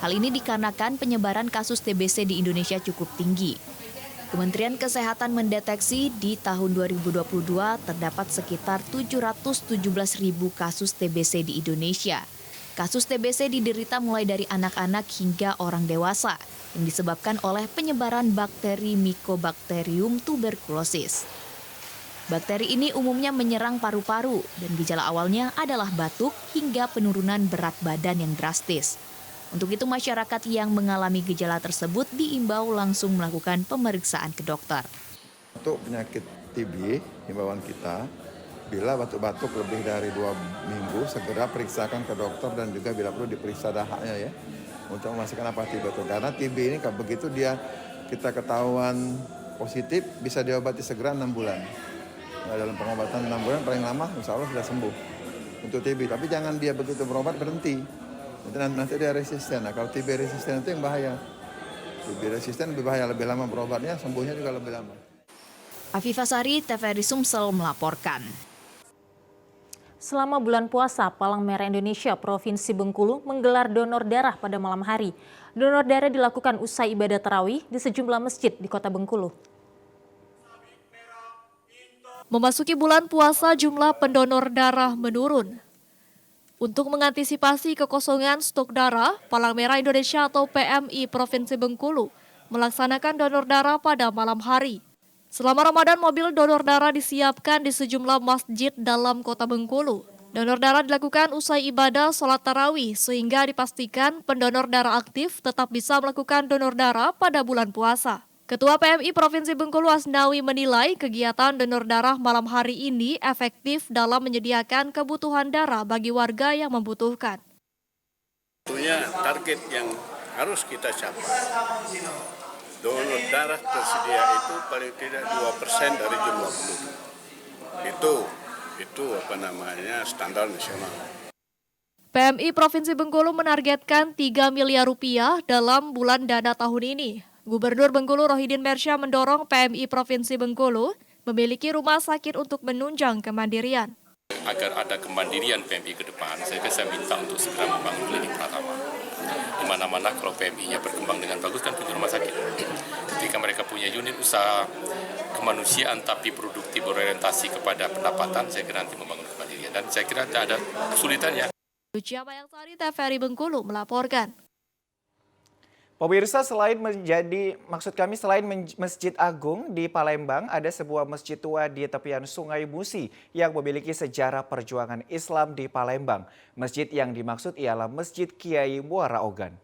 Hal ini dikarenakan penyebaran kasus TBC di Indonesia cukup tinggi. Kementerian Kesehatan mendeteksi di tahun 2022 terdapat sekitar 717.000 kasus TBC di Indonesia. Kasus TBC diderita mulai dari anak-anak hingga orang dewasa yang disebabkan oleh penyebaran bakteri Mycobacterium tuberculosis. Bakteri ini umumnya menyerang paru-paru dan gejala awalnya adalah batuk hingga penurunan berat badan yang drastis. Untuk itu masyarakat yang mengalami gejala tersebut diimbau langsung melakukan pemeriksaan ke dokter. Untuk penyakit TB, himbauan kita, bila batuk-batuk lebih dari 2 minggu, segera periksakan ke dokter dan juga bila perlu diperiksa dahaknya ya, untuk memastikan apa TB itu. Karena TB ini kalau begitu kita ketahuan positif, bisa diobati segera 6 bulan. Nah, dalam pengobatan 6 bulan paling lama, insya Allah sudah sembuh untuk TB. Tapi jangan dia begitu berobat berhenti. Nanti dia resisten. Nah, kalau TB resisten itu yang bahaya. TB resisten lebih bahaya, lebih lama berobatnya, sembuhnya juga lebih lama. Afifah Sari, TVRI Sumsel melaporkan. Selama bulan puasa, Palang Merah Indonesia Provinsi Bengkulu menggelar donor darah pada malam hari. Donor darah dilakukan usai ibadah tarawih di sejumlah masjid di Kota Bengkulu. Memasuki bulan puasa, jumlah pendonor darah menurun. Untuk mengantisipasi kekosongan stok darah, Palang Merah Indonesia atau PMI Provinsi Bengkulu melaksanakan donor darah pada malam hari. Selama Ramadan, mobil donor darah disiapkan di sejumlah masjid dalam Kota Bengkulu. Donor darah dilakukan usai ibadah sholat tarawih sehingga dipastikan pendonor darah aktif tetap bisa melakukan donor darah pada bulan puasa. Ketua PMI Provinsi Bengkulu Asnawi menilai kegiatan donor darah malam hari ini efektif dalam menyediakan kebutuhan darah bagi warga yang membutuhkan. Tentunya target yang harus kita capai, donor darah tersedia itu paling tidak 2% dari jumlah penduduk. Itu standar nasional. PMI Provinsi Bengkulu menargetkan 3 miliar rupiah dalam bulan dana tahun ini. Gubernur Bengkulu Rohidin Mersya mendorong PMI Provinsi Bengkulu memiliki rumah sakit untuk menunjang kemandirian. Agar ada kemandirian PMI ke depan, saya minta untuk segera membangun klinik pertama. Di mana-mana kalau PMI-nya berkembang dengan bagus kan punya rumah sakit. Ketika mereka punya unit usaha kemanusiaan tapi produktif berorientasi kepada pendapatan, saya kira nanti membangun kemandirian. Dan saya kira tidak ada kesulitannya. Lucia Bayangsari, TVRI Bengkulu melaporkan. Pemirsa, selain Masjid Agung di Palembang, ada sebuah masjid tua di tepian Sungai Musi yang memiliki sejarah perjuangan Islam di Palembang. Masjid yang dimaksud ialah Masjid Kiai Muara Ogan.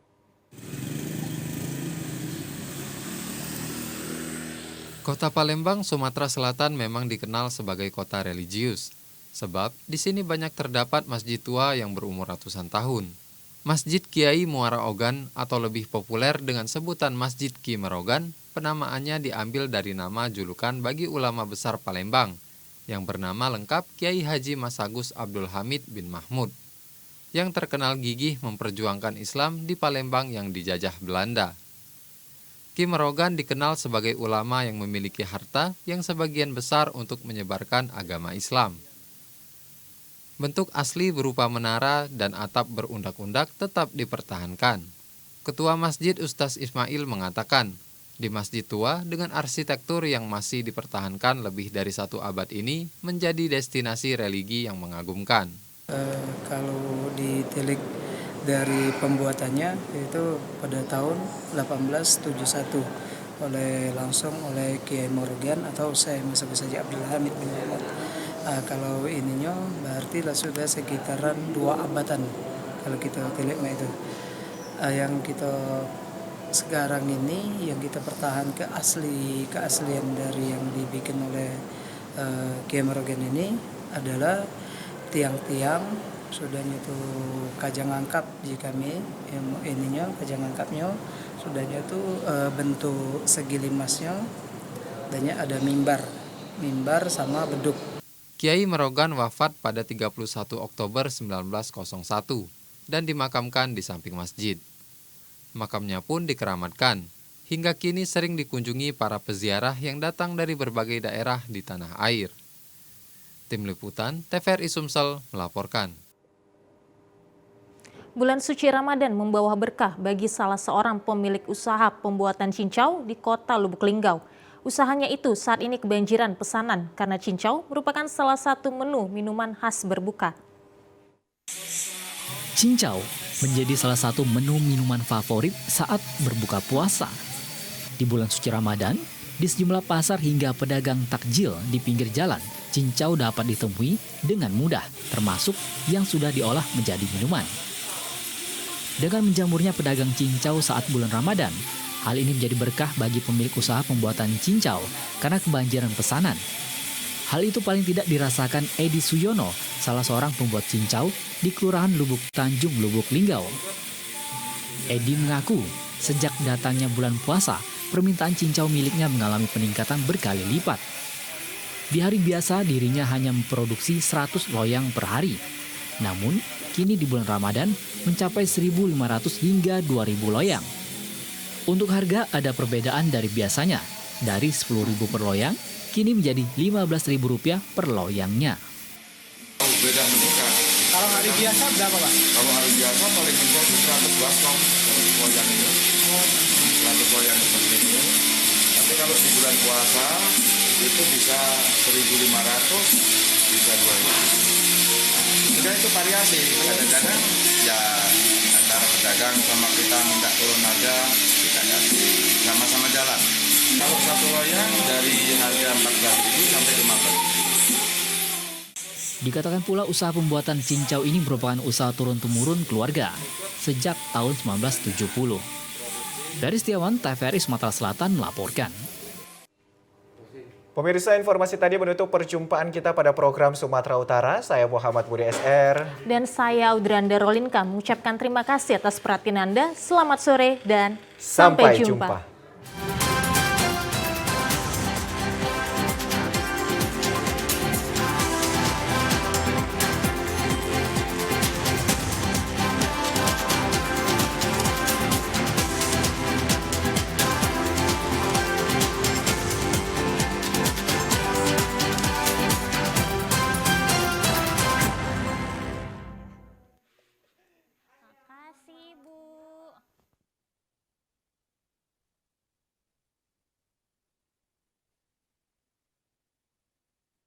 Kota Palembang, Sumatera Selatan memang dikenal sebagai kota religius. Sebab di sini banyak terdapat masjid tua yang berumur ratusan tahun. Masjid Kiai Muara Ogan atau lebih populer dengan sebutan Masjid Ki Merogan, penamaannya diambil dari nama julukan bagi ulama besar Palembang yang bernama lengkap Kiai Haji Mas Agus Abdul Hamid bin Mahmud yang terkenal gigih memperjuangkan Islam di Palembang yang dijajah Belanda. Ki Merogan dikenal sebagai ulama yang memiliki harta yang sebagian besar untuk menyebarkan agama Islam. Bentuk asli berupa menara dan atap berundak-undak tetap dipertahankan. Ketua Masjid Ustaz Ismail mengatakan, di masjid tua dengan arsitektur yang masih dipertahankan lebih dari 1 abad ini menjadi destinasi religi yang mengagumkan. Kalau ditilik dari pembuatannya itu pada tahun 1871 langsung oleh Kiai Morgan atau saya masuk saja Abdul Hamid bin Muhammad. Kalau ininya berarti lah sudah sekitaran 2 abatan kalau kita telik itu. Yang kita sekarang ini yang kita pertahankan keaslian dari yang dibikin oleh Kiai Morgan ini adalah tiang-tiang sudahnya itu kajang angkap di kami yang ininya kajang angkapnya sudahnya itu bentuk segi limasnya dan ada mimbar sama beduk. Kiai Merogan wafat pada 31 Oktober 1901 dan dimakamkan di samping masjid. Makamnya pun dikeramatkan, hingga kini sering dikunjungi para peziarah yang datang dari berbagai daerah di tanah air. Tim Liputan TVRI Sumsel melaporkan. Bulan suci Ramadan membawa berkah bagi salah seorang pemilik usaha pembuatan cincau di kota Lubuk Linggau. Usahanya itu saat ini kebanjiran pesanan karena cincau merupakan salah satu menu minuman khas berbuka. Cincau menjadi salah satu menu minuman favorit saat berbuka puasa. Di bulan suci Ramadan, di sejumlah pasar hingga pedagang takjil di pinggir jalan, cincau dapat ditemui dengan mudah, termasuk yang sudah diolah menjadi minuman. Dengan menjamurnya pedagang cincau saat bulan Ramadan, hal ini menjadi berkah bagi pemilik usaha pembuatan cincau karena kebanjiran pesanan. Hal itu paling tidak dirasakan Edi Suyono, salah seorang pembuat cincau di Kelurahan Lubuk Tanjung, Lubuk Linggau. Edi mengaku, sejak datangnya bulan puasa, permintaan cincau miliknya mengalami peningkatan berkali lipat. Di hari biasa dirinya hanya memproduksi 100 loyang per hari. Namun, kini di bulan Ramadan mencapai 1.500 hingga 2.000 loyang. Untuk harga ada perbedaan dari biasanya, dari 10.000 per loyang, kini menjadi Rp15.000 per loyangnya. Beda meningkat. Kalau hari biasa berapa, Pak? Kalau hari biasa paling besar itu 100 baskom loyang ini. 100 loyang seperti ini. Tapi kalau di bulan puasa itu bisa 1.500, bisa 2.000. Juga itu variasi. Kadang-kadang ya antara pedagang sama kita minta turun harga, kita kasih sama-sama jalan. Kalau satu loyang dari harga 14.000 sampai 15.000. Dikatakan pula usaha pembuatan cincau ini merupakan usaha turun-temurun keluarga sejak tahun 1970. Dari Setiawan, TVRI Sumatera Selatan melaporkan. Pemirsa, informasi tadi menutup perjumpaan kita pada program Sumatera Utara. Saya Muhammad Budi SR. Dan saya Audranda Rolinka mengucapkan terima kasih atas perhatian Anda. Selamat sore dan sampai jumpa.